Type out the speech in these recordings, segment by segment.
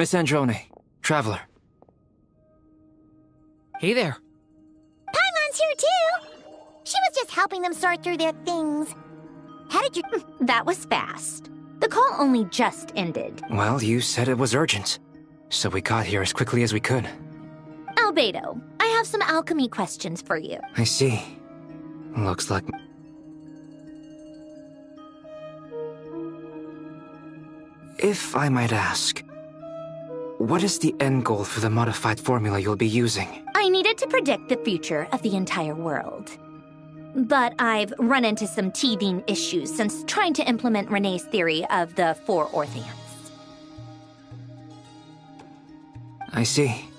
Miss Androne, Traveler. Hey there. Paimon's here too! She was just helping them sort through their things. How did you... That was fast. The call only just ended. Well, you said it was urgent, so we got here as quickly as we could. Albedo, I have some alchemy questions for you. I see. Looks like... If I might ask, what is the end goal for the modified formula you'll be using? I needed to predict the future of the entire world. But I've run into some teething issues since trying to implement Renee's theory of the 4 Orthanths. I see.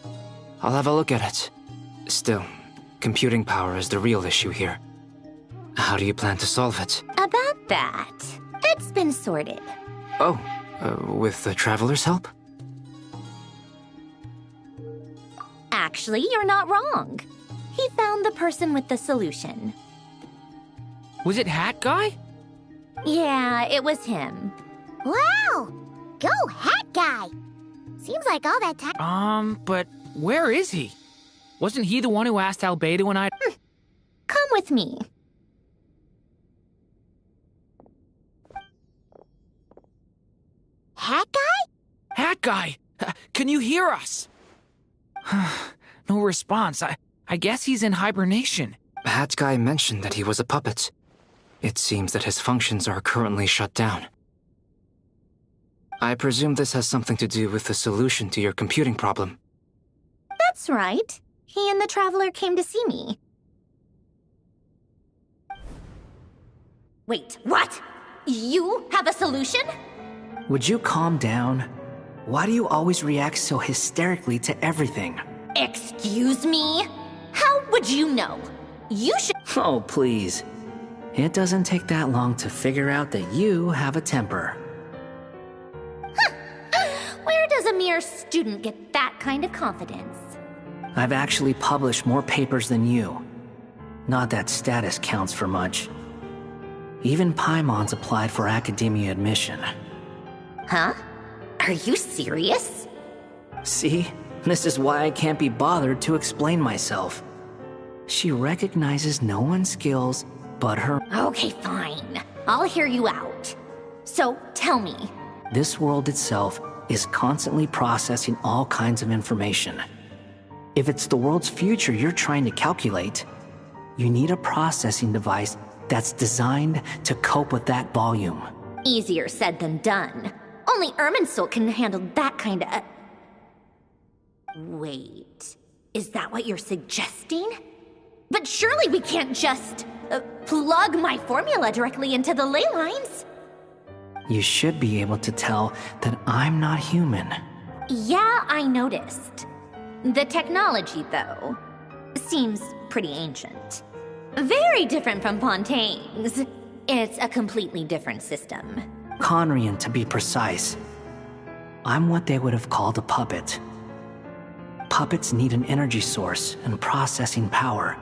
I'll have a look at it. Still, computing power is the real issue here. How do you plan to solve it? About that, it's been sorted. Oh, with the Traveler's help? Actually, you're not wrong. He found the person with the solution. Was it Hat Guy? Yeah, it was him. Wow! Go, Hat Guy! Seems like all that time... But where is he? Wasn't he the one who asked Albedo and I... Come with me. Hat Guy? Hat Guy! Can you hear us? No response. I guess he's in hibernation. Hat Guy mentioned that he was a puppet. It seems that his functions are currently shut down. I presume this has something to do with the solution to your computing problem. That's right. He and the Traveler came to see me. Wait, what? You have a solution? Would you calm down? Why do you always react so hysterically to everything? Excuse me? How would you know? You should... Oh, please. It doesn't take that long to figure out that you have a temper. Where does a mere student get that kind of confidence? I've actually published more papers than you. Not that status counts for much. Even Paimon's applied for academia admission. Huh? Are you serious? See? This is why I can't be bothered to explain myself. She recognizes no one's skills but her... Okay, fine. I'll hear you out. So, tell me. This world itself is constantly processing all kinds of information. If it's the world's future you're trying to calculate, you need a processing device that's designed to cope with that volume. Easier said than done. Only Irminsul can handle that kind of... Wait, is that what you're suggesting? But surely we can't just plug my formula directly into the ley lines. You should be able to tell that I'm not human. Yeah, I noticed. The technology, though, seems pretty ancient. Very different from Pontaine's. It's a completely different system. Conrian, to be precise. I'm what they would have called a puppet. Puppets need an energy source and processing power.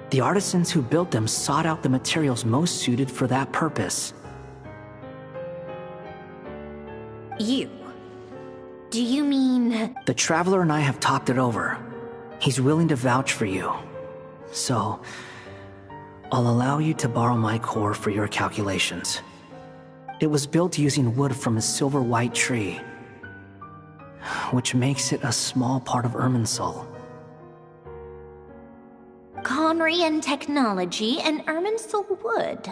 The artisans who built them sought out the materials most suited for that purpose. You? Do you mean... The Traveler and I have talked it over. He's willing to vouch for you. So, I'll allow you to borrow my core for your calculations. It was built using wood from a silver white tree, which makes it a small part of Irminsul. Conrian technology and Irminsul wood.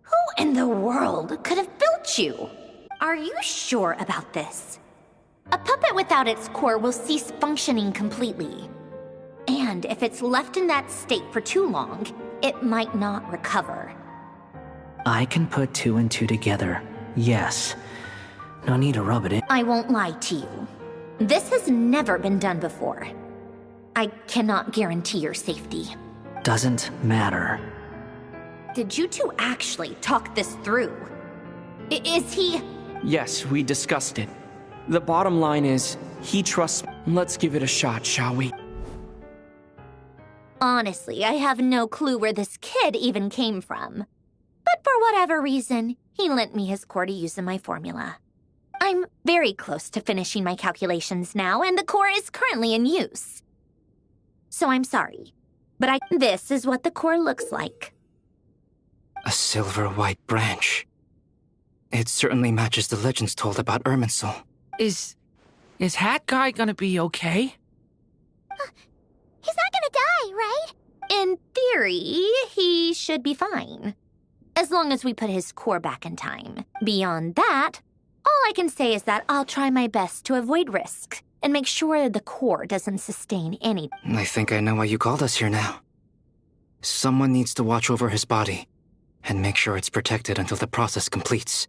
Who in the world could have built you? Are you sure about this? A puppet without its core will cease functioning completely. And if it's left in that state for too long, it might not recover. I can put 2 and 2 together, yes. No need to rub it in. I won't lie to you. This has never been done before. I cannot guarantee your safety. Doesn't matter. Did you two actually talk this through? Is he... Yes, we discussed it. The bottom line is, he trusts... Let's give it a shot, shall we? Honestly, I have no clue where this kid even came from. But for whatever reason, he lent me his core to use in my formula. I'm very close to finishing my calculations now, and the core is currently in use. So I'm sorry, but this is what the core looks like. A silver-white branch. It certainly matches the legends told about Irminsul. Is Hat Guy gonna be okay? He's not gonna die, right? In theory, he should be fine. As long as we put his core back in time. Beyond that, all I can say is that I'll try my best to avoid risk and make sure the core doesn't sustain any. I think I know why you called us here now. Someone needs to watch over his body and make sure it's protected until the process completes.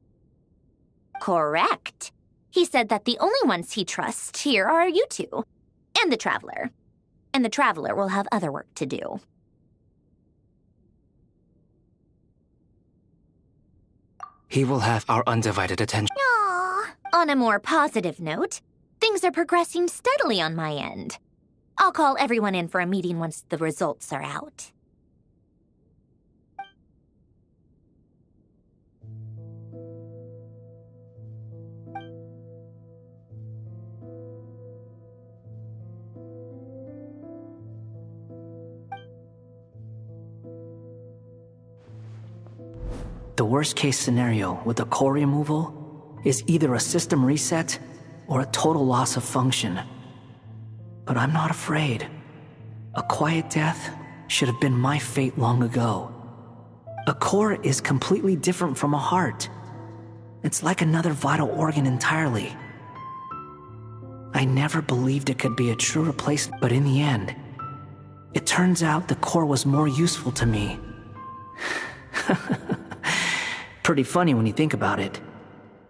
Correct. He said that the only ones he trusts here are you two, and the Traveler. And the Traveler will have other work to do. He will have our undivided attention. Aww. On a more positive note, things are progressing steadily on my end. I'll call everyone in for a meeting once the results are out. The worst-case scenario with the core removal is either a system reset or a total loss of function. But I'm not afraid. A quiet death should have been my fate long ago. A core is completely different from a heart. It's like another vital organ entirely. I never believed it could be a true replacement, but in the end, it turns out the core was more useful to me. Pretty funny when you think about it.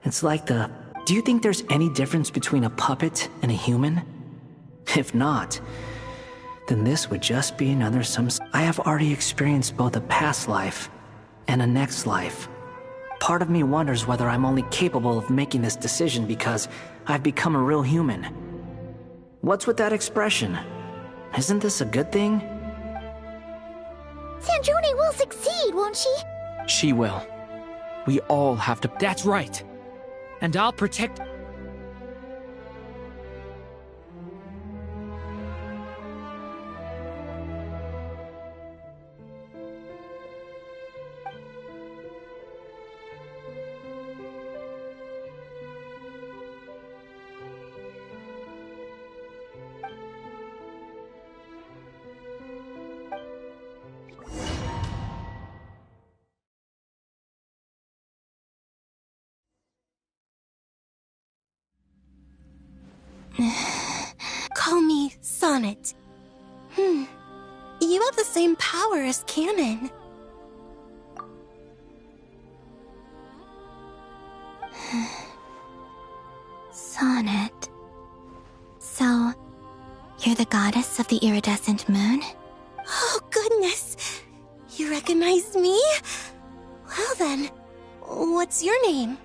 It's like do you think there's any difference between a puppet and a human? If not, then this would just be another I have already experienced both a past life and a next life. Part of me wonders whether I'm only capable of making this decision because I've become a real human. What's with that expression? Isn't this a good thing? Sanjuni will succeed, won't she? She will. We all have to. That's right. And I'll protect... Call me Sonnet. You have the same power as Canon. Sonnet. So, you're the goddess of the iridescent moon? Oh, goodness. You recognize me? Well then, what's your name?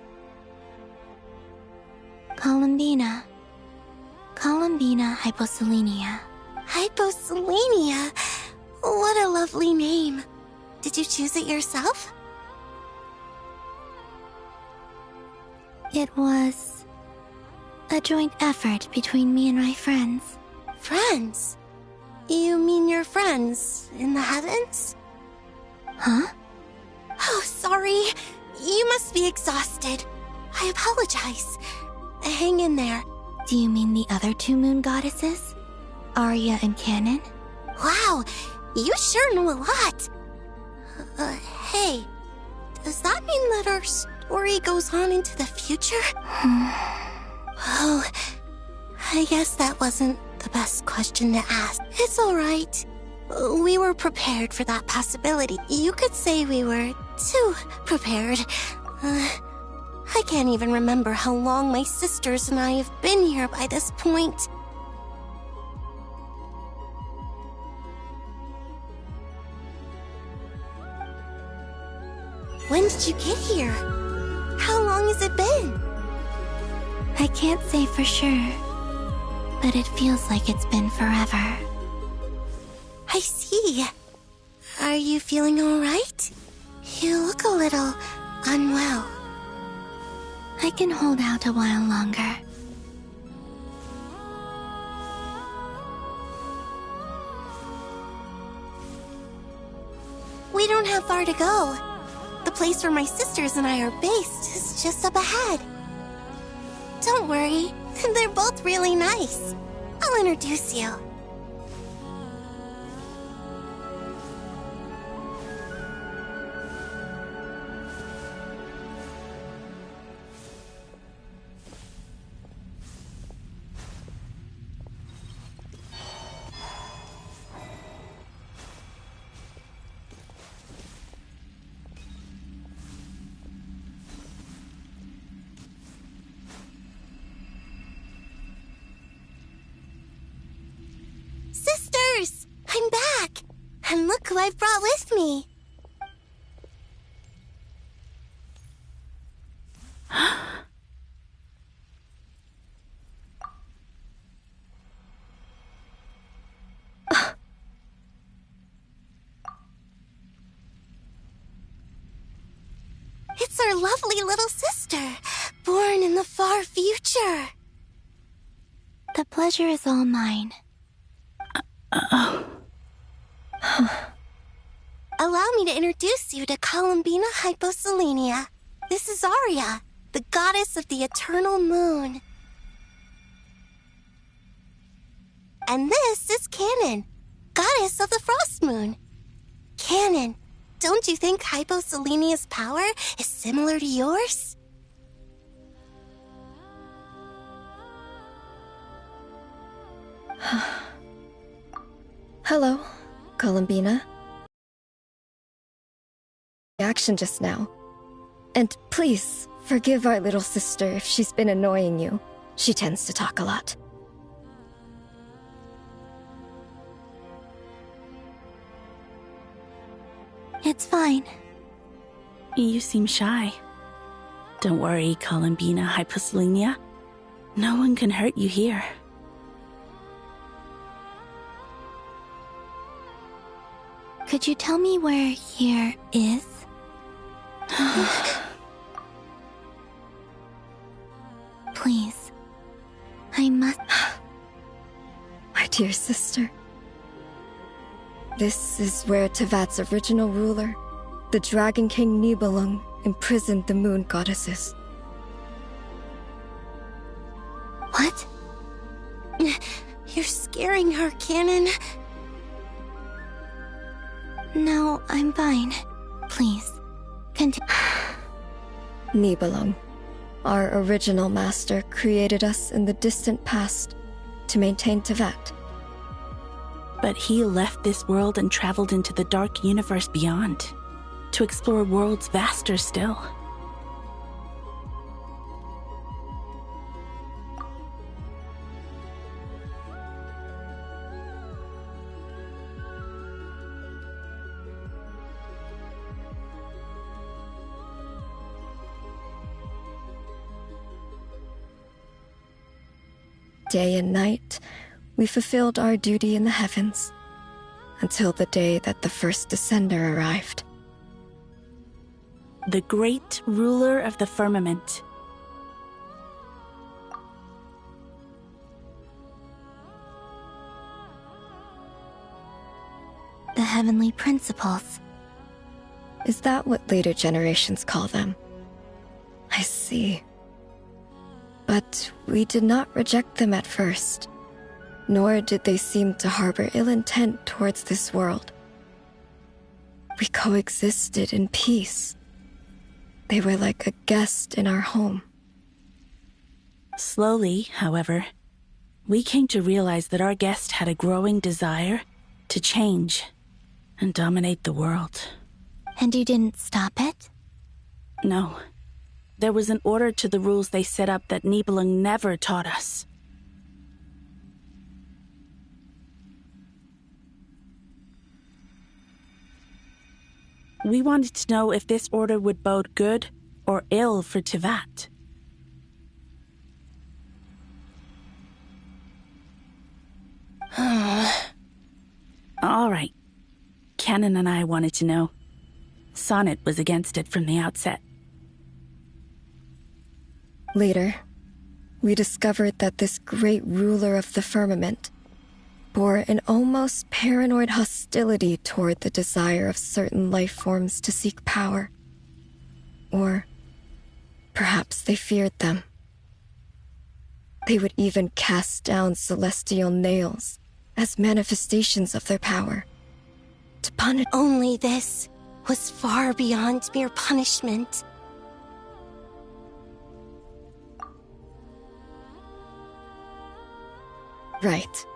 Columbina. Columbina Hyposelenia. Hyposelenia? What a lovely name. Did you choose it yourself? It was a joint effort between me and my friends. Friends? You mean your friends in the heavens? Huh? Oh, sorry. You must be exhausted. I apologize. Hang in there. Do you mean the other two moon goddesses? Arya and Canon? Wow, you sure know a lot. Hey, does that mean that our story goes on into the future? Oh, I guess that wasn't the best question to ask. It's alright. We were prepared for that possibility. You could say we were too prepared. I can't even remember how long my sisters and I have been here by this point. When did you get here? How long has it been? I can't say for sure, but it feels like it's been forever. I see. Are you feeling alright? You look a little unwell. I can hold out a while longer. We don't have far to go. The place where my sisters and I are based is just up ahead. Don't worry, they're both really nice. I'll introduce you. Sisters! I'm back! And look who I've brought with me! It's our lovely little sister, born in the far future. The pleasure is all mine. Allow me to introduce you to Columbina Hyposelenia. This is Arya, the goddess of the eternal moon. And this is Canon, goddess of the frost moon. Canon, don't you think Hyposelenia's power is similar to yours? Hello, Columbina. Action just now. And please, forgive our little sister if she's been annoying you. She tends to talk a lot. It's fine. You seem shy. Don't worry, Columbina Hyposelenia. No one can hurt you here. Could you tell me where here is? Please. I must... My dear sister. This is where Tevat's original ruler, the Dragon King Nibelung, imprisoned the moon goddesses. What? You're scaring her, Canon. No, I'm fine. Please, continue. Nibelung, our original master, created us in the distant past to maintain Tevat. But he left this world and traveled into the dark universe beyond, to explore worlds vaster still. Day and night, we fulfilled our duty in the heavens, until the day that the first descender arrived. The great ruler of the firmament. The heavenly principles. Is that what later generations call them? I see. But we did not reject them at first, nor did they seem to harbor ill intent towards this world. We coexisted in peace. They were like a guest in our home. Slowly, however, we came to realize that our guest had a growing desire to change and dominate the world. And you didn't stop it? No. There was an order to the rules they set up that Nibelung never taught us. We wanted to know if this order would bode good or ill for Tevat. All right. Canon and I wanted to know. Sonnet was against it from the outset. Later, we discovered that this great ruler of the firmament bore an almost paranoid hostility toward the desire of certain life forms to seek power. Or perhaps they feared them. They would even cast down celestial nails as manifestations of their power. To punish. Only this was far beyond mere punishment. Right.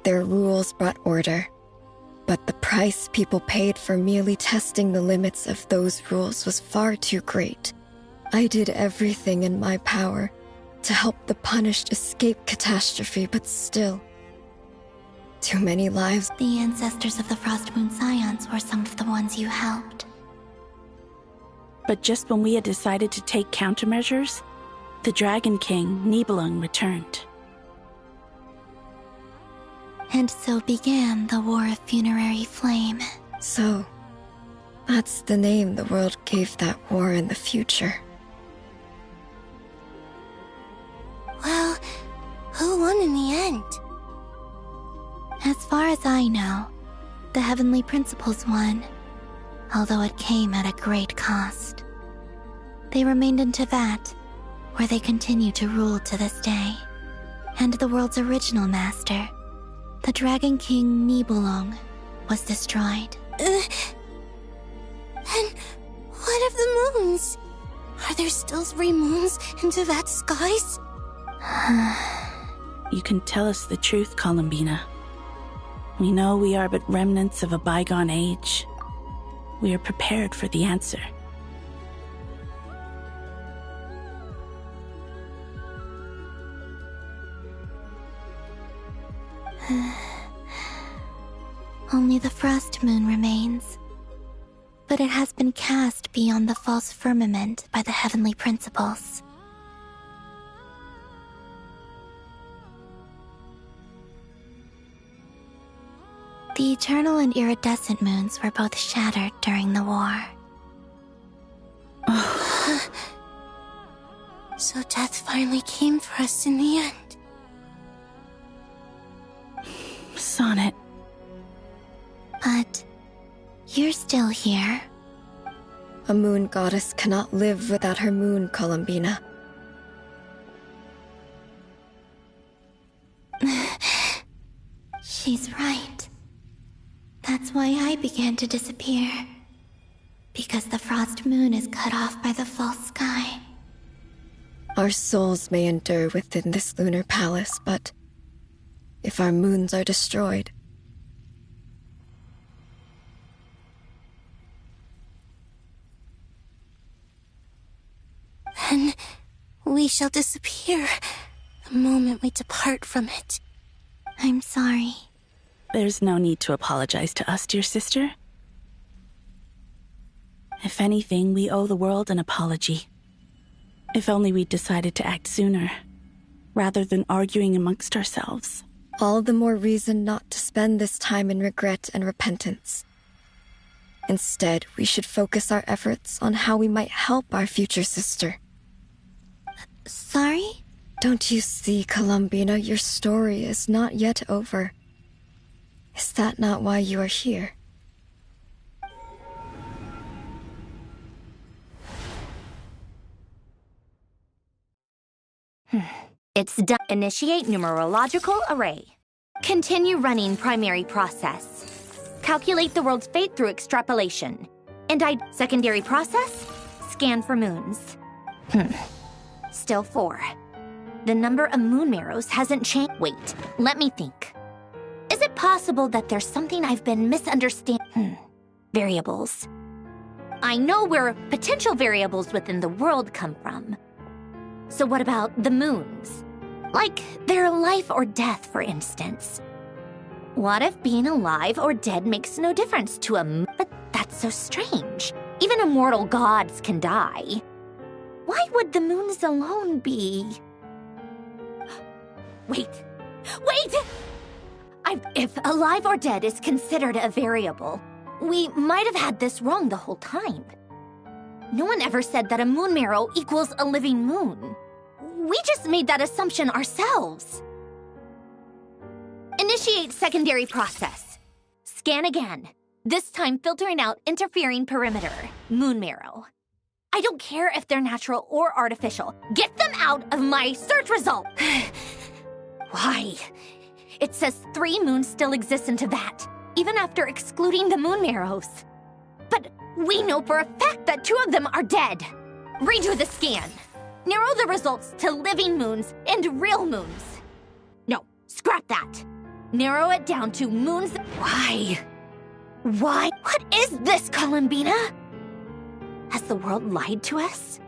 Their rules brought order, but the price people paid for merely testing the limits of those rules was far too great. I did everything in my power to help the punished escape catastrophe, but still, too many lives. The ancestors of the Frostmoon Scions were some of the ones you helped. But just when we had decided to take countermeasures, the Dragon King, Nibelung, returned. And so began the War of Funerary Flame. So, that's the name the world gave that war in the future. Well, who won in the end? As far as I know, the Heavenly Principles won, although it came at a great cost. They remained in Teyvat, where they continue to rule to this day. And the world's original master, the Dragon King Nibelung, was destroyed. Then what of the moons? Are there still 3 moons in Teyvat's skies? You can tell us the truth, Columbina. We know we are but remnants of a bygone age. We are prepared for the answer. Only the Frost Moon remains. But it has been cast beyond the false firmament by the Heavenly Principles. The eternal and iridescent moons were both shattered during the war. So death finally came for us in the end. Sonnet. But you're still here. A moon goddess cannot live without her moon, Columbina. She's right. That's why I began to disappear. Because the Frost Moon is cut off by the false sky. Our souls may endure within this lunar palace, but if our moons are destroyed, then we shall disappear the moment we depart from it. I'm sorry. There's no need to apologize to us, dear sister. If anything, we owe the world an apology. If only we'd decided to act sooner, rather than arguing amongst ourselves. all the more reason not to spend this time in regret and repentance. Instead, we should focus our efforts on how we might help our future sister. Sorry? Don't you see, Columbina, your story is not yet over. Is that not why you are here? It's done. Initiate numerological array. Continue running primary process. Calculate the world's fate through extrapolation. And secondary process? Scan for moons. Still 4. The number of moon marrows hasn't changed. Wait, let me think. Is it possible that there's something I've been misunderstanding? Variables. I know where potential variables within the world come from. So what about the moons? Like their life or death, for instance. What if being alive or dead makes no difference to a moon? But that's so strange. Even immortal gods can die. Why would the moons alone be? Wait! If alive or dead is considered a variable, we might have had this wrong the whole time. No one ever said that a moon marrow equals a living moon. We just made that assumption ourselves. Initiate secondary process. Scan again. This time filtering out interfering perimeter. Moon marrow. I don't care if they're natural or artificial. Get them out of my search result! Why? It says 3 moons still exist in Teyvat, even after excluding the moon marrows. But we know for a fact that 2 of them are dead. Redo the scan. Narrow the results to living moons and real moons. No, scrap that. Narrow it down to moons. Why? Why? What is this, Columbina? Has the world lied to us?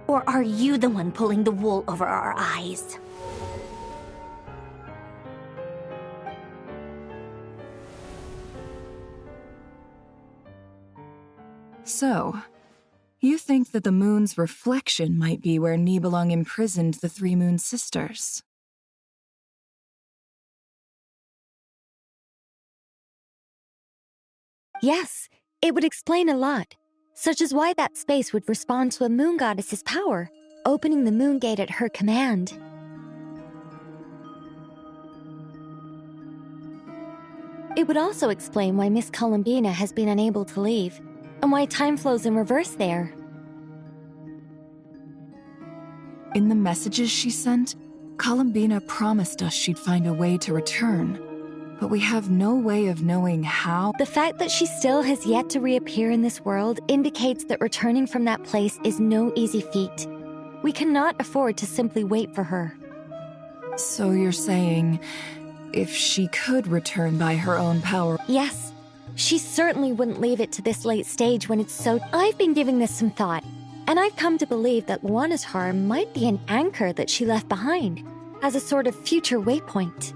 Or are you the one pulling the wool over our eyes? So, you think that the moon's reflection might be where Nibelung imprisoned the 3 moon sisters? Yes, it would explain a lot, such as why that space would respond to a moon goddess's power, opening the moon gate at her command. It would also explain why Miss Columbina has been unable to leave, and why time flows in reverse there. In the messages she sent, Columbina promised us she'd find a way to return, but we have no way of knowing how. The fact that she still has yet to reappear in this world indicates that returning from that place is no easy feat. We cannot afford to simply wait for her. So you're saying, if she could return by her own power... Yes. She certainly wouldn't leave it to this late stage when it's so... I've been giving this some thought, and I've come to believe that Luanatar might be an anchor that she left behind, as a sort of future waypoint.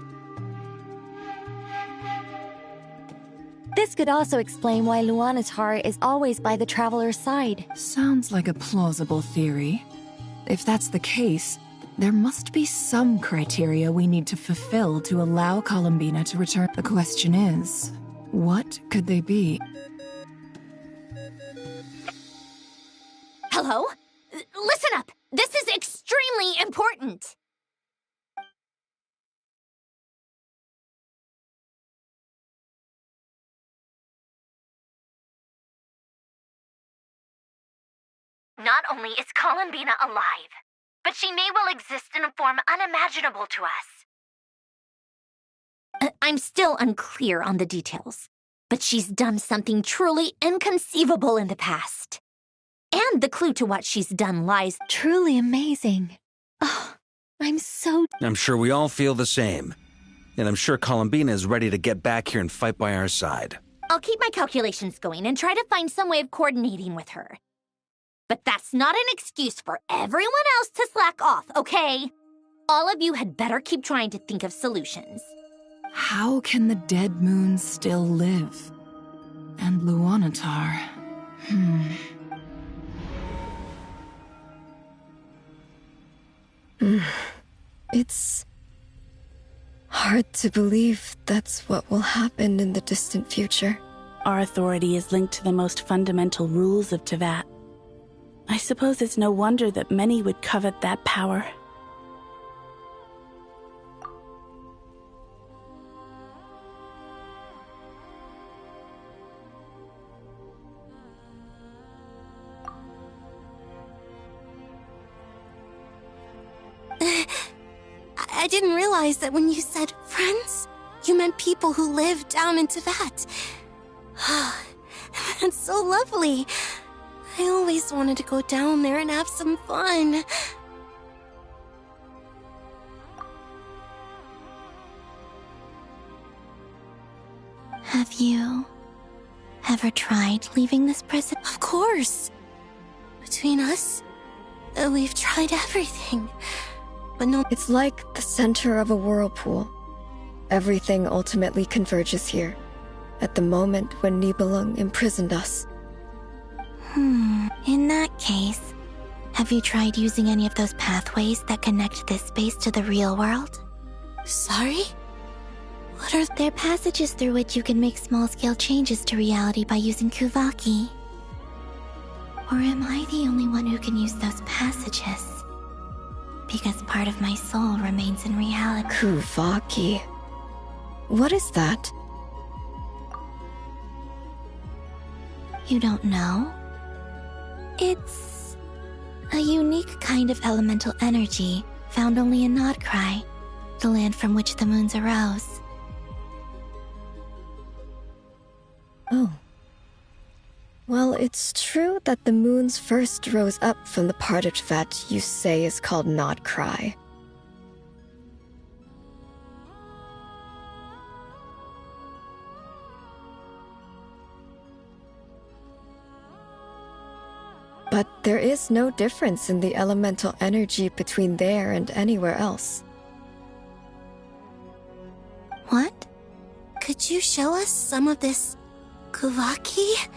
This could also explain why Luanatar is always by the Traveler's side. Sounds like a plausible theory. If that's the case, there must be some criteria we need to fulfill to allow Columbina to return. The question is, what could they be? Hello? Listen up! This is extremely important! Not only is Columbina alive, but she may well exist in a form unimaginable to us. I'm still unclear on the details, but she's done something truly inconceivable in the past. And the clue to what she's done lies... Truly amazing. Oh, I'm sure we all feel the same. And I'm sure Columbina is ready to get back here and fight by our side. I'll keep my calculations going and try to find some way of coordinating with her. But that's not an excuse for everyone else to slack off, okay? All of you had better keep trying to think of solutions. How can the dead moon still live? And Luanatar... It's hard to believe that's what will happen in the distant future. Our authority is linked to the most fundamental rules of Teyvat. I suppose it's no wonder that many would covet that power. I didn't realize that when you said friends, you meant people who live down in Teyvat. That's so lovely. I always wanted to go down there and have some fun. Have you ever tried leaving this prison? Of course. Between us, we've tried everything. But no... It's like the center of a whirlpool. Everything ultimately converges here, at the moment when Nibelung imprisoned us. In that case, have you tried using any of those pathways that connect this space to the real world? Sorry? What are... They're passages through which you can make small-scale changes to reality by using Kuvaki. Or am I the only one who can use those passages? Because part of my soul remains in reality. Kuvaki. What is that? You don't know? It's a unique kind of elemental energy found only in Nodcry, the land from which the moons arose. Oh. Well, it's true that the moons first rose up from the part of Tvet you say is called Nodcry. But there is no difference in the elemental energy between there and anywhere else. What? Could you show us some of this Kuvaki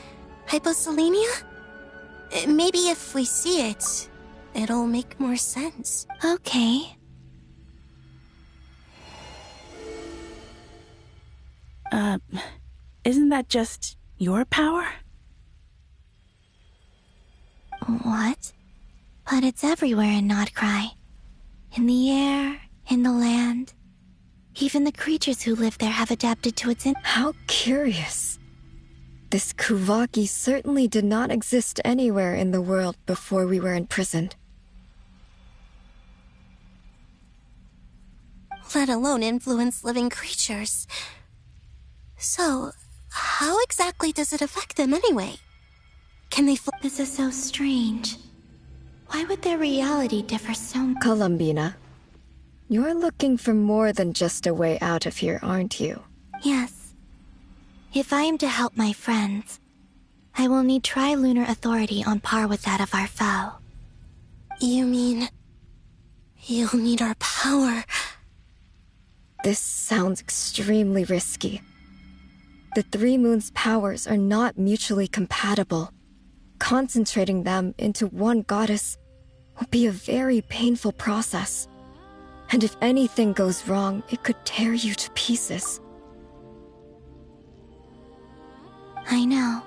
hyposelenia? Maybe if we see it, it'll make more sense. Okay. Isn't that just your power? What? But it's everywhere in Nodcry. In the air, in the land. Even the creatures who live there have adapted to its How curious. This Kuvaki certainly did not exist anywhere in the world before we were imprisoned. Let alone influence living creatures. So, how exactly does it affect them anyway? Can they This is so strange. Why would their reality differ so much? Columbina, you're looking for more than just a way out of here, aren't you? Yes. If I am to help my friends, I will need tri-lunar authority on par with that of our foe. You mean... you'll need our power? This sounds extremely risky. The Three Moons' powers are not mutually compatible. Concentrating them into one goddess will be a very painful process. And if anything goes wrong, it could tear you to pieces. I know.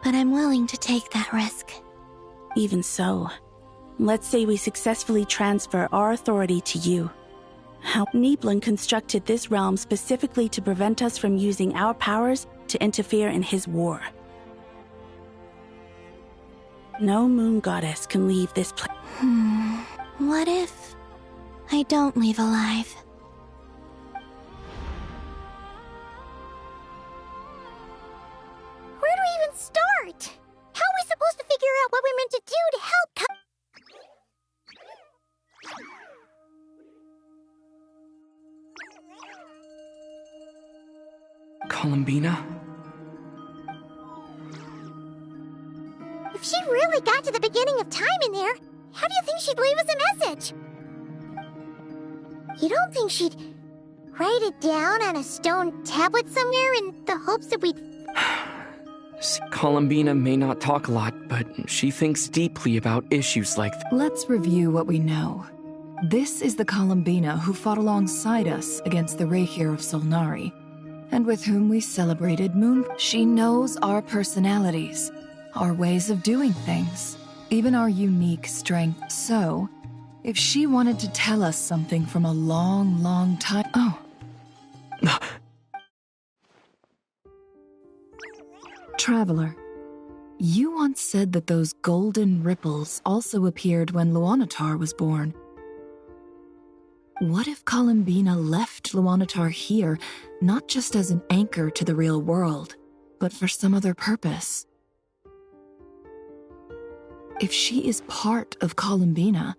But I'm willing to take that risk. Even so, let's say we successfully transfer our authority to you. How Niblin constructed this realm specifically to prevent us from using our powers to interfere in his war. No moon goddess can leave this place. What if I don't leave alive? Where do we even start? How are we supposed to figure out what we're meant to do to help Columbina? If she really got to the beginning of time in there, how do you think she'd leave us a message? You don't think she'd write it down on a stone tablet somewhere in the hopes that we'd... Columbina may not talk a lot, but she thinks deeply about issues like Let's review what we know. This is the Columbina who fought alongside us against the Reikir of Solnari, and with whom we celebrated Moon. She knows our personalities, our ways of doing things, even our unique strength. So, if she wanted to tell us something from a long, long time... Oh. Traveler, you once said that those golden ripples also appeared when Luanatar was born. What if Columbina left Luanatar here, not just as an anchor to the real world, but for some other purpose? If she is part of Columbina,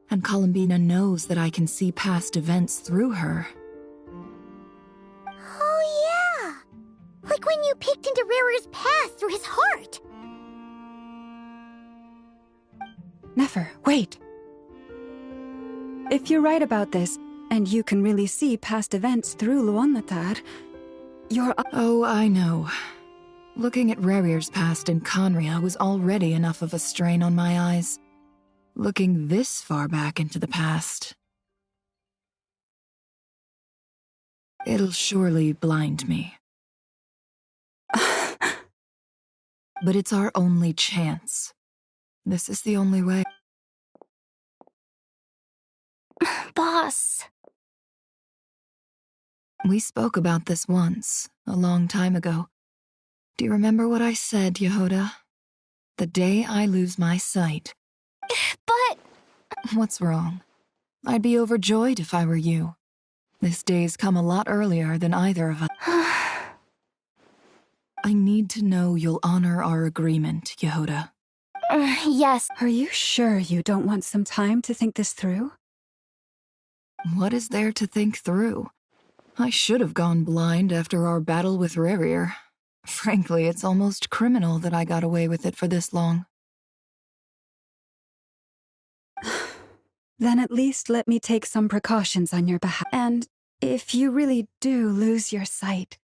and Columbina knows that I can see past events through her... Oh yeah! Like when you peeked into Rarer's past through his heart! Nefer, wait! If you're right about this, and you can really see past events through Luanatar, you're... Oh, I know. Looking at Rarier's past in Conria was already enough of a strain on my eyes. Looking this far back into the past... it'll surely blind me. But it's our only chance. This is the only way. Boss. We spoke about this once, a long time ago. Do you remember what I said, Yehoda? The day I lose my sight. But... What's wrong? I'd be overjoyed if I were you. This day's come a lot earlier than either of us. I need to know you'll honor our agreement, Yehoda. Yes. Are you sure you don't want some time to think this through? What is there to think through? I should have gone blind after our battle with Rerir. Frankly, it's almost criminal that I got away with it for this long. Then at least let me take some precautions on your behalf. And if you really do lose your sight,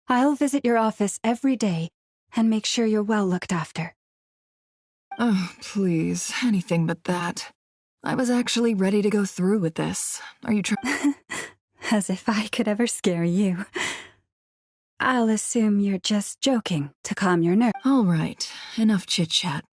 I'll visit your office every day and make sure you're well looked after. Oh, please, anything but that. I was actually ready to go through with this. Are you trying? As if I could ever scare you. I'll assume you're just joking to calm your nerves. All right, enough chit-chat.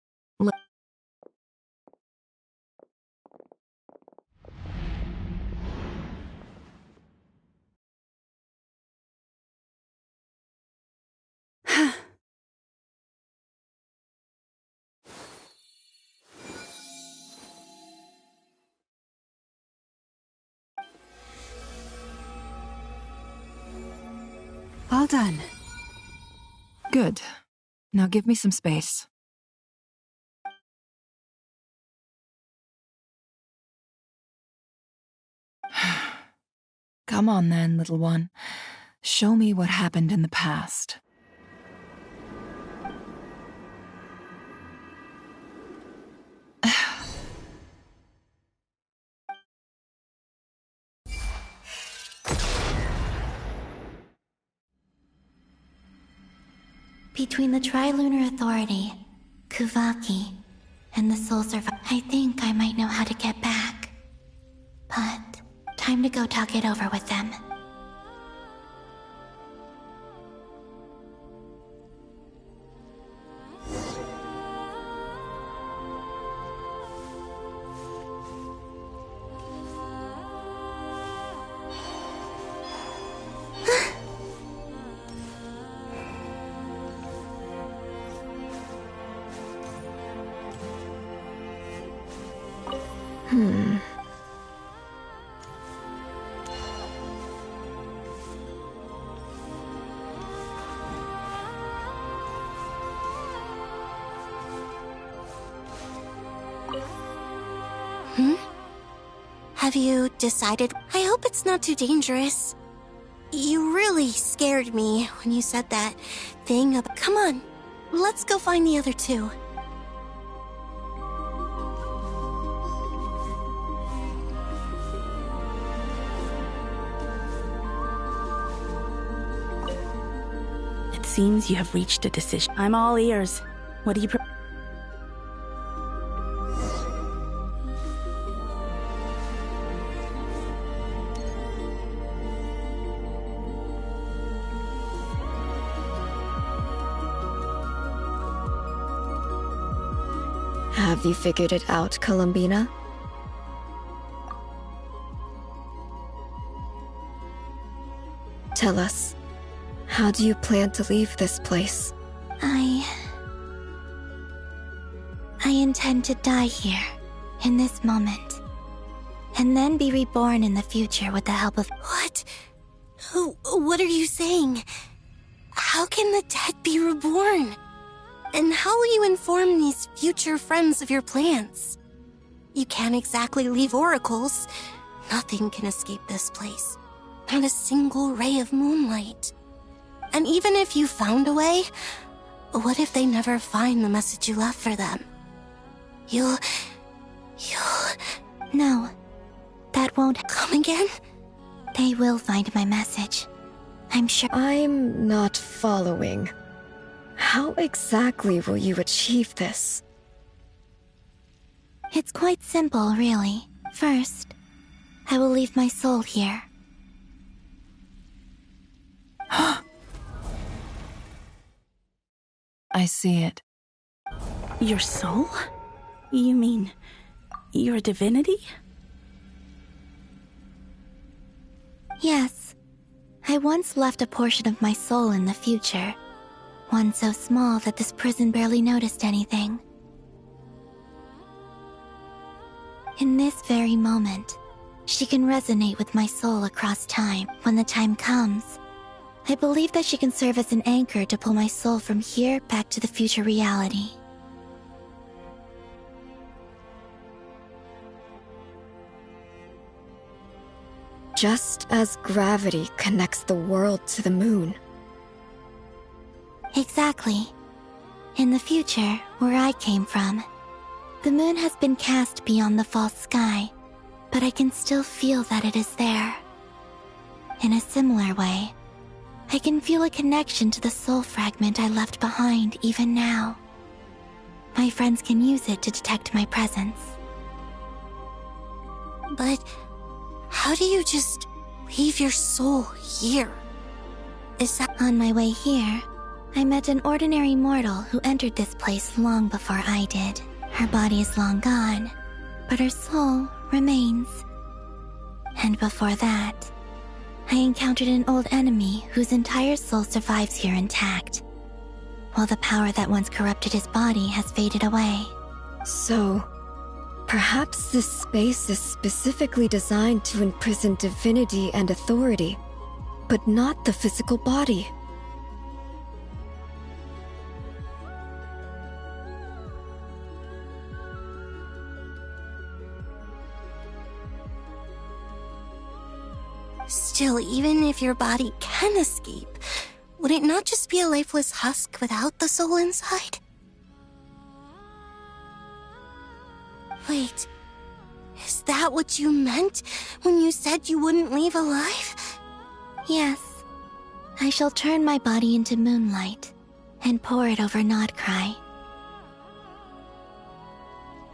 All done. Good. Now give me some space. Come on then, little one. Show me what happened in the past. Between the Trilunar Authority, Kuvaki, and the Soul Survivor, I think I might know how to get back. But time to go talk it over with them. Have you decided? I hope it's not too dangerous. You really scared me when you said that thing about— Come on, let's go find the other two. It seems you have reached a decision. I'm all ears. What do you Have you figured it out, Columbina? Tell us, how do you plan to leave this place? I intend to die here, in this moment, and then be reborn in the future with the help of— What? What are you saying? How can the dead be reborn? And how will you inform these future friends of your plans? You can't exactly leave oracles. Nothing can escape this place. Not a single ray of moonlight. And even if you found a way, what if they never find the message you left for them? You'll... No, that won't— Come again? They will find my message. I'm sure— I'm not following. How exactly will you achieve this? It's quite simple, really. First, I will leave my soul here. I see it. Your soul? You mean you're a divinity? Yes. I once left a portion of my soul in the future. One so small that this prison barely noticed anything. In this very moment, she can resonate with my soul across time. When the time comes, I believe that she can serve as an anchor to pull my soul from here back to the future reality. Just as gravity connects the world to the moon. Exactly. In the future, where I came from, the moon has been cast beyond the false sky, but I can still feel that it is there. In a similar way, I can feel a connection to the soul fragment I left behind even now. My friends can use it to detect my presence. But how do you just leave your soul here? Is that— On my way here, I met an ordinary mortal who entered this place long before I did. Her body is long gone, but her soul remains. And before that, I encountered an old enemy whose entire soul survives here intact, while the power that once corrupted his body has faded away. So, perhaps this space is specifically designed to imprison divinity and authority, but not the physical body. Still, even if your body can escape, would it not just be a lifeless husk without the soul inside? Wait, is that what you meant when you said you wouldn't leave alive? Yes, I shall turn my body into moonlight and pour it over Nodcry.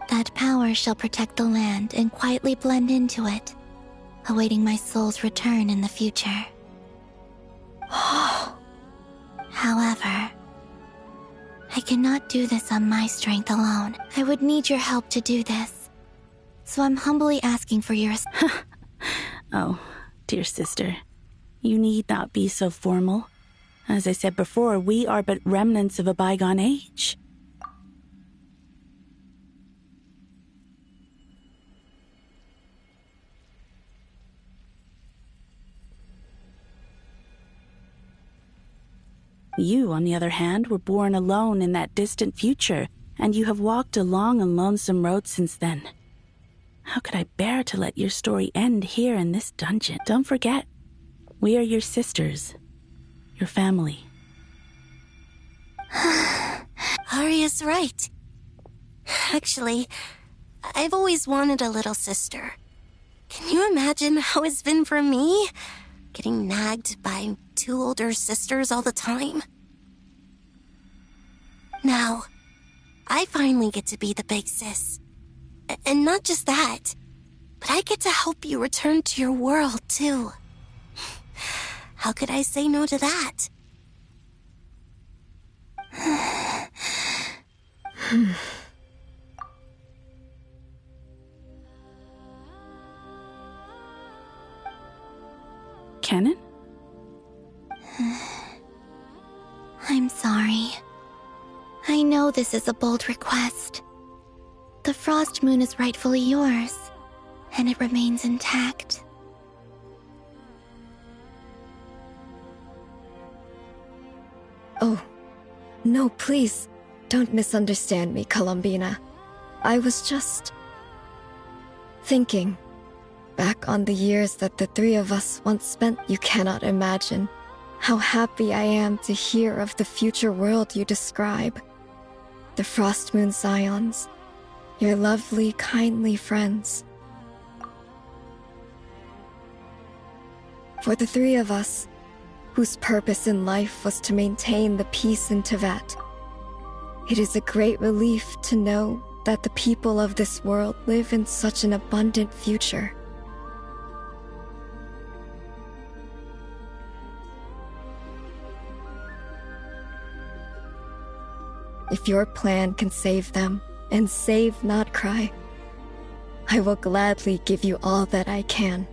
That power shall protect the land and quietly blend into it, awaiting my soul's return in the future. However, I cannot do this on my strength alone. I would need your help to do this. So I'm humbly asking for your— Oh, dear sister, you need not be so formal. As I said before, we are but remnants of a bygone age. You, on the other hand, were born alone in that distant future, and you have walked a long and lonesome road since then. How could I bear to let your story end here in this dungeon? Don't forget, we are your sisters, your family. Arya's right. Actually, I've always wanted a little sister. Can you imagine how it's been for me? Getting nagged by 2 older sisters all the time. Now, I finally get to be the big sis. And not just that, but I get to help you return to your world, too. How could I say no to that? Kennen? I'm sorry. I know this is a bold request. The Frost Moon is rightfully yours, and it remains intact. Oh, no, please, don't misunderstand me, Columbina. I was just thinking back on the years that the 3 of us once spent. You cannot imagine how happy I am to hear of the future world you describe. The Frost Moon Scions, your lovely, kindly friends. For the 3 of us, whose purpose in life was to maintain the peace in Teyvat, it is a great relief to know that the people of this world live in such an abundant future. If your plan can save them, and save not cry, I will gladly give you all that I can.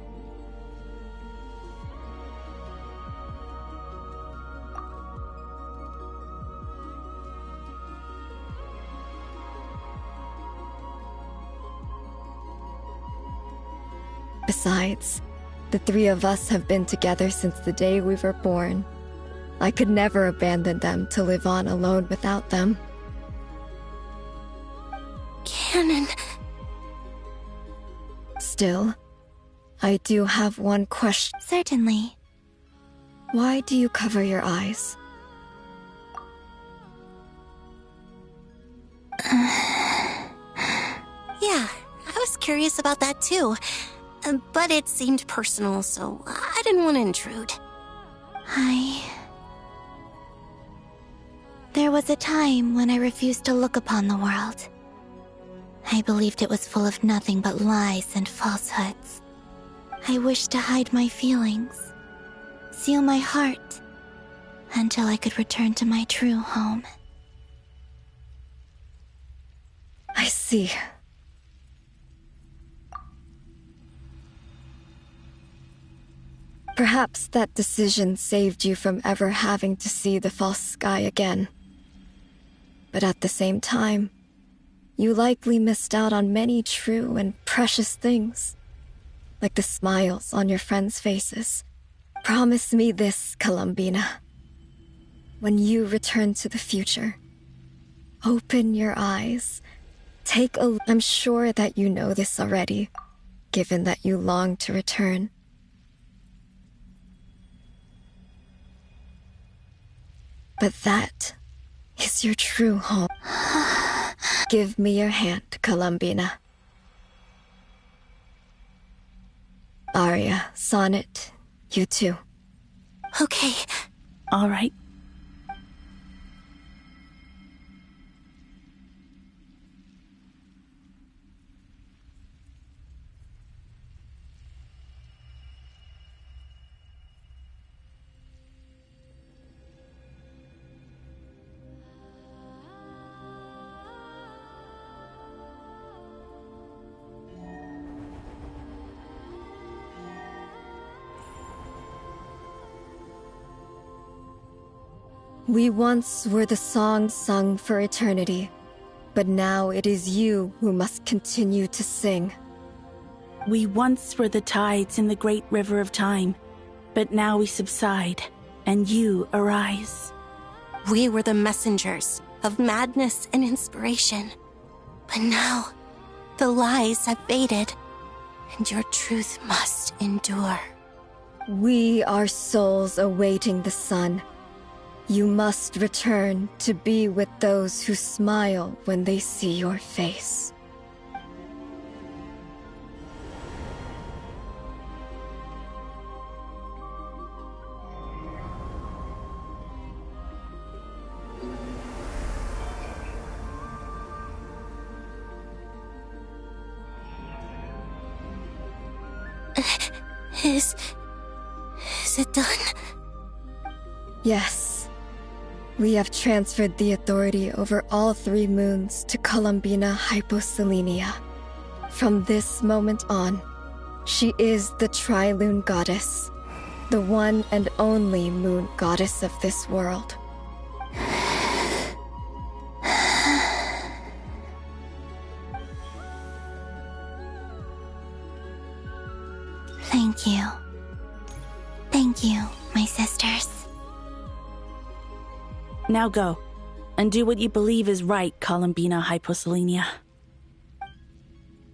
Besides, the three of us have been together since the day we were born. I could never abandon them to live on alone without them. Canon. Still, I do have one question. Certainly. Why do you cover your eyes? Yeah, I was curious about that too. But it seemed personal, so I didn't want to intrude. There was a time when I refused to look upon the world. I believed it was full of nothing but lies and falsehoods. I wished to hide my feelings, seal my heart, until I could return to my true home. I see. Perhaps that decision saved you from ever having to see the false sky again. But at the same time, you likely missed out on many true and precious things, like the smiles on your friends' faces. Promise me this, Columbina. When you return to the future, open your eyes. I'm sure that you know this already, given that you long to return. But that is your true home. Give me your hand, Columbina. Aria, Sonnet, you too. Okay. All right. We once were the song sung for eternity, but now it is you who must continue to sing. We once were the tides in the great river of time, but now we subside, and you arise. We were the messengers of madness and inspiration, but now the lies have faded, and your truth must endure. We are souls awaiting the sun. You must return to be with those who smile when they see your face. Is it done? Yes. We have transferred the authority over all 3 moons to Columbina Hyposelenia. From this moment on, she is the Tri-Lune Goddess, the one and only moon goddess of this world. Thank you. Thank you, my sisters. Now go, and do what you believe is right, Columbina Hyposelenia.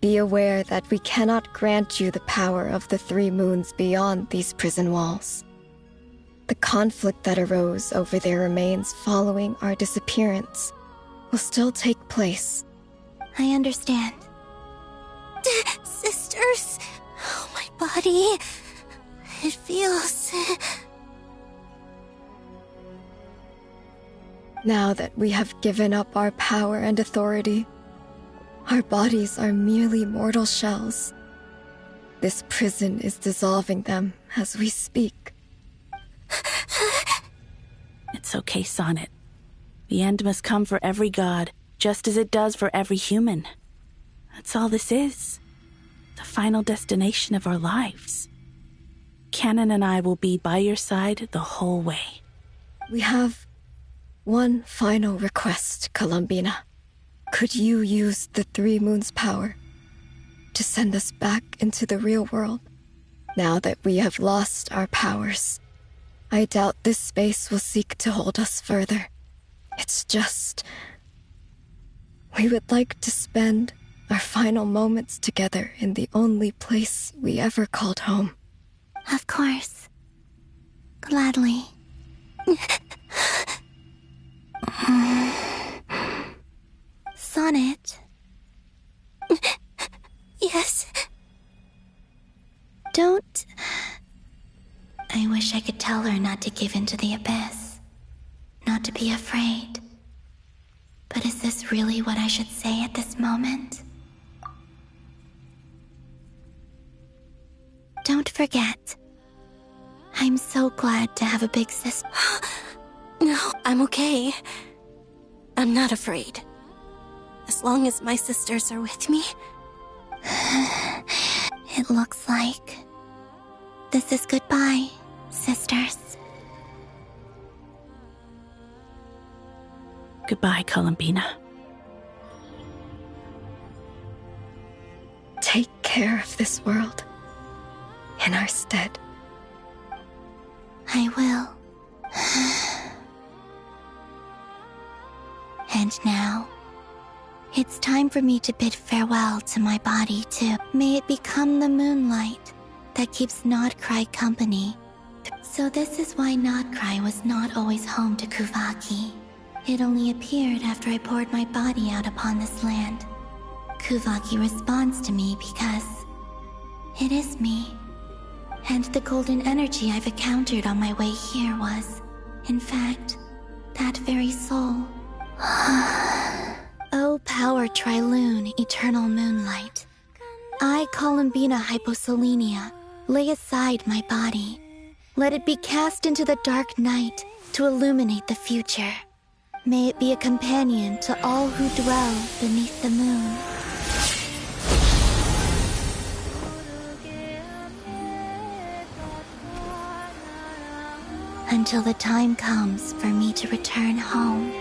Be aware that we cannot grant you the power of the 3 moons beyond these prison walls. The conflict that arose over their remains following our disappearance will still take place. I understand. Sisters, oh, my body, it feels... Now that we have given up our power and authority, our bodies are merely mortal shells. This prison is dissolving them as we speak. It's okay, Sonnet. The end must come for every god, just as it does for every human. That's all this is. The final destination of our lives. Canon and I will be by your side the whole way. We have one final request, Columbina. Could you use the Three Moons' power to send us back into the real world? Now that we have lost our powers, I doubt this space will seek to hold us further. It's just... we would like to spend our final moments together in the only place we ever called home. Of course. Gladly. Sonnet? Yes? Don't... I wish I could tell her not to give in to the abyss. Not to be afraid. But is this really what I should say at this moment? Don't forget. I'm so glad to have a big sister. No, I'm okay. I'm not afraid. As long as my sisters are with me. It looks like this is goodbye, sisters. Goodbye, Columbina. Take care of this world in our stead. I will. And now, it's time for me to bid farewell to my body too. May it become the moonlight that keeps Nodcry company. So this is why Nodcry was not always home to Kuvaki. It only appeared after I poured my body out upon this land. Kuvaki responds to me because it is me. And the golden energy I've encountered on my way here was, in fact, that very soul. O power Trilune, eternal moonlight. I, Columbina Hyposelenia, lay aside my body. Let it be cast into the dark night to illuminate the future. May it be a companion to all who dwell beneath the moon. Until the time comes for me to return home.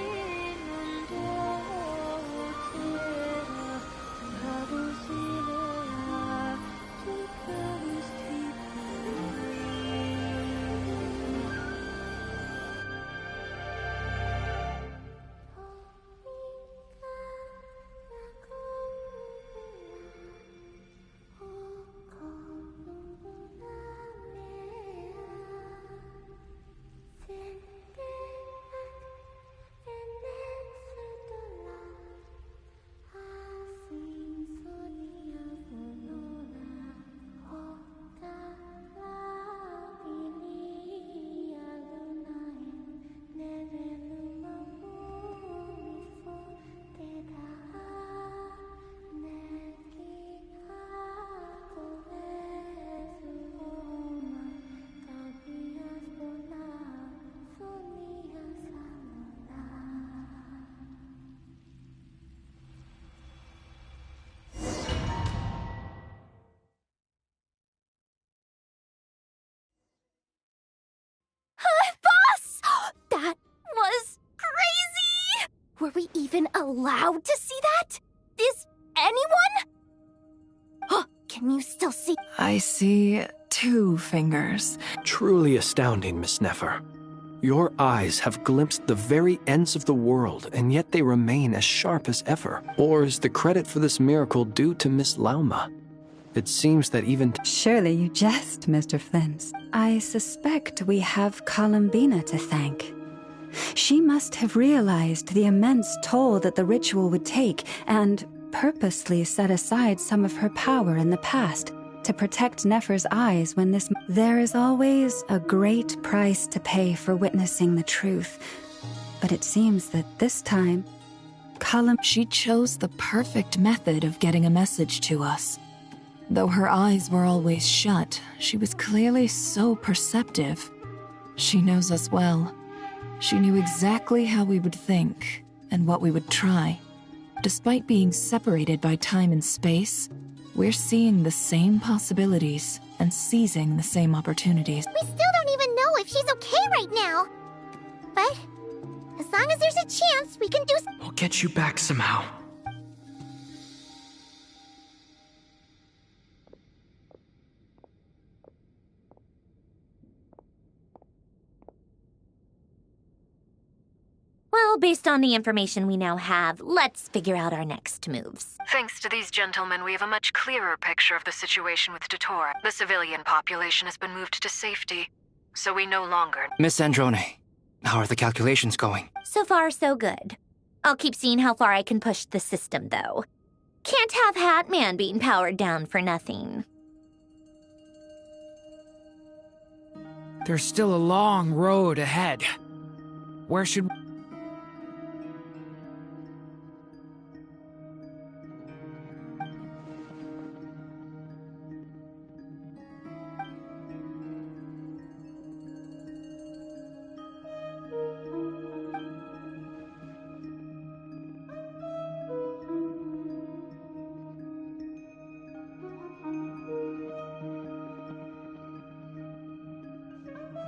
Were we even allowed to see that? Is anyone? Oh, can you still see? I see 2 fingers. Truly astounding, Miss Nefer. Your eyes have glimpsed the very ends of the world, and yet they remain as sharp as ever. Or is the credit for this miracle due to Miss Lauma? It seems that even... Surely you jest, Mr. Flint. I suspect we have Columbina to thank. She must have realized the immense toll that the ritual would take and purposely set aside some of her power in the past to protect Nefer's eyes when this... There is always a great price to pay for witnessing the truth, but it seems that this time, She chose the perfect method of getting a message to us. Though her eyes were always shut, she was clearly so perceptive. She knows us well. She knew exactly how we would think and what we would try. Despite being separated by time and space, we're seeing the same possibilities and seizing the same opportunities. We still don't even know if she's okay right now. But as long as there's a chance, we can do. We'll get you back somehow. Well, based on the information we now have, let's figure out our next moves. Thanks to these gentlemen, we have a much clearer picture of the situation with Dottore. The civilian population has been moved to safety, so we no longer... Miss Androne, how are the calculations going? So far, so good. I'll keep seeing how far I can push the system, though. Can't have Hatman being powered down for nothing. There's still a long road ahead. Where should...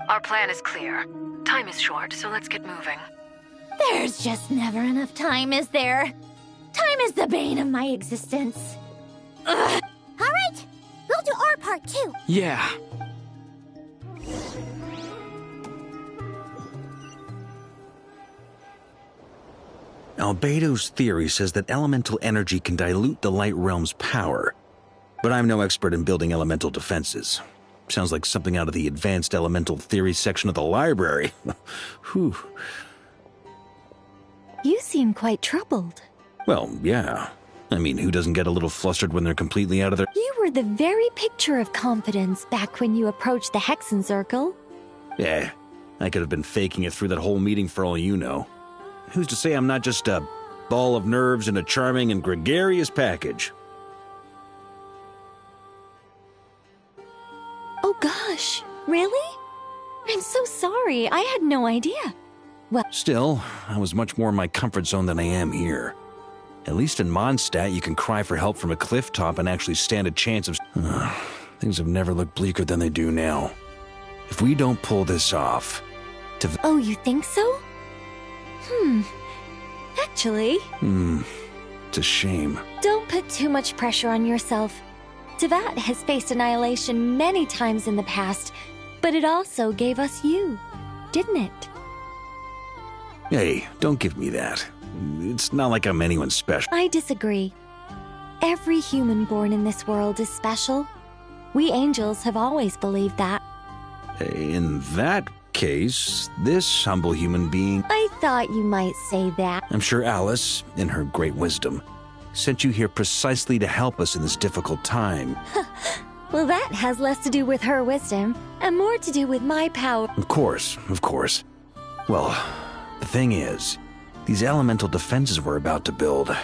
Our plan is clear. Time is short, so let's get moving. There's just never enough time, is there? Time is the bane of my existence. Ugh. All right, we'll do our part too. Yeah. Albedo's theory says that elemental energy can dilute the light realm's power, but I'm no expert in building elemental defenses. Sounds like something out of the advanced elemental theory section of the library. Whew. You seem quite troubled. Well, yeah. I mean, who doesn't get a little flustered when they're completely out of their... You were the very picture of confidence back when you approached the Hexen Circle. Yeah, I could have been faking it through that whole meeting for all you know. Who's to say I'm not just a ball of nerves in a charming and gregarious package? Oh gosh, really? I'm so sorry, I had no idea. Well, Still, I was much more in my comfort zone than I am here. At least in Mondstadt, you can cry for help from a cliff top and actually stand a chance of... Things have never looked bleaker than they do now. If we don't pull this off... Oh, you think so? Actually... It's a shame. Don't put too much pressure on yourself. Tevat has faced annihilation many times in the past, but it also gave us you, didn't it? Hey, don't give me that. It's not like I'm anyone special. I disagree. Every human born in this world is special. We angels have always believed that. In that case, this humble human being... I thought you might say that. I'm sure Alice, in her great wisdom, sent you here precisely to help us in this difficult time. Well, that has less to do with her wisdom, and more to do with my power. Of course. Well, the thing is, these elemental defenses we're about to build,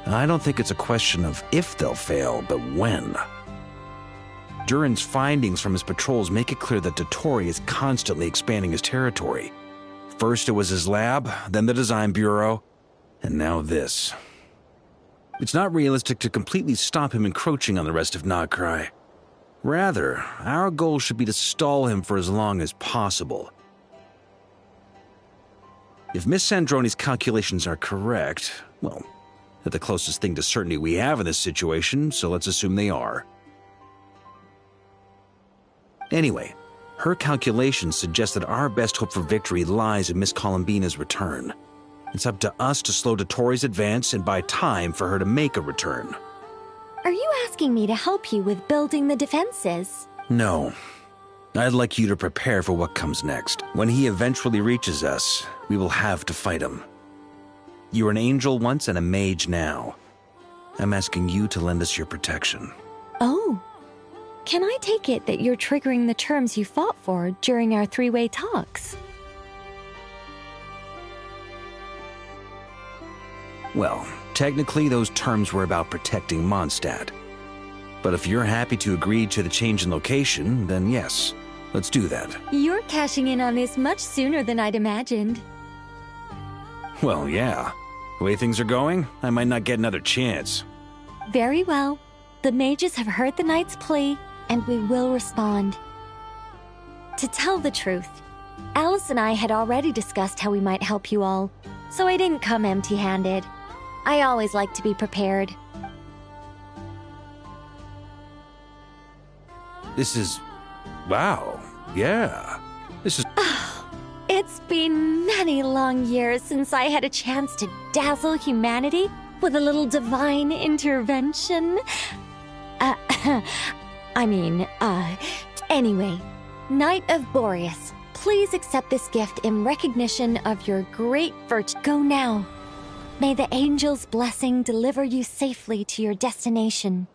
I don't think it's a question of if they'll fail, but when. Durin's findings from his patrols make it clear that Dottore is constantly expanding his territory. First it was his lab, then the design bureau, and now this. It's not realistic to completely stop him encroaching on the rest of Nagrai. Rather, our goal should be to stall him for as long as possible. If Miss Sandroni's calculations are correct, well, they're the closest thing to certainty we have in this situation, so let's assume they are. Anyway, her calculations suggest that our best hope for victory lies in Miss Columbina's return. It's up to us to slow Dottore's advance and buy time for her to make a return. Are you asking me to help you with building the defenses? No. I'd like you to prepare for what comes next. When he eventually reaches us, we will have to fight him. You were an angel once and a mage now. I'm asking you to lend us your protection. Oh. Can I take it that you're triggering the terms you fought for during our three-way talks? Well, technically those terms were about protecting Mondstadt. But if you're happy to agree to the change in location, then yes, Let's do that. You're cashing in on this much sooner than I'd imagined. Well, yeah. The way things are going, I might not get another chance. Very well. The mages have heard the knight's plea, and we will respond. To tell the truth, Alice and I had already discussed how we might help you all, so I didn't come empty-handed. I always like to be prepared. This is... wow. Yeah. This is... It's been many long years since I had a chance to dazzle humanity with a little divine intervention. Anyway, Knight of Boreas, please accept this gift in recognition of your great virtue. Go now. May the angel's blessing deliver you safely to your destination.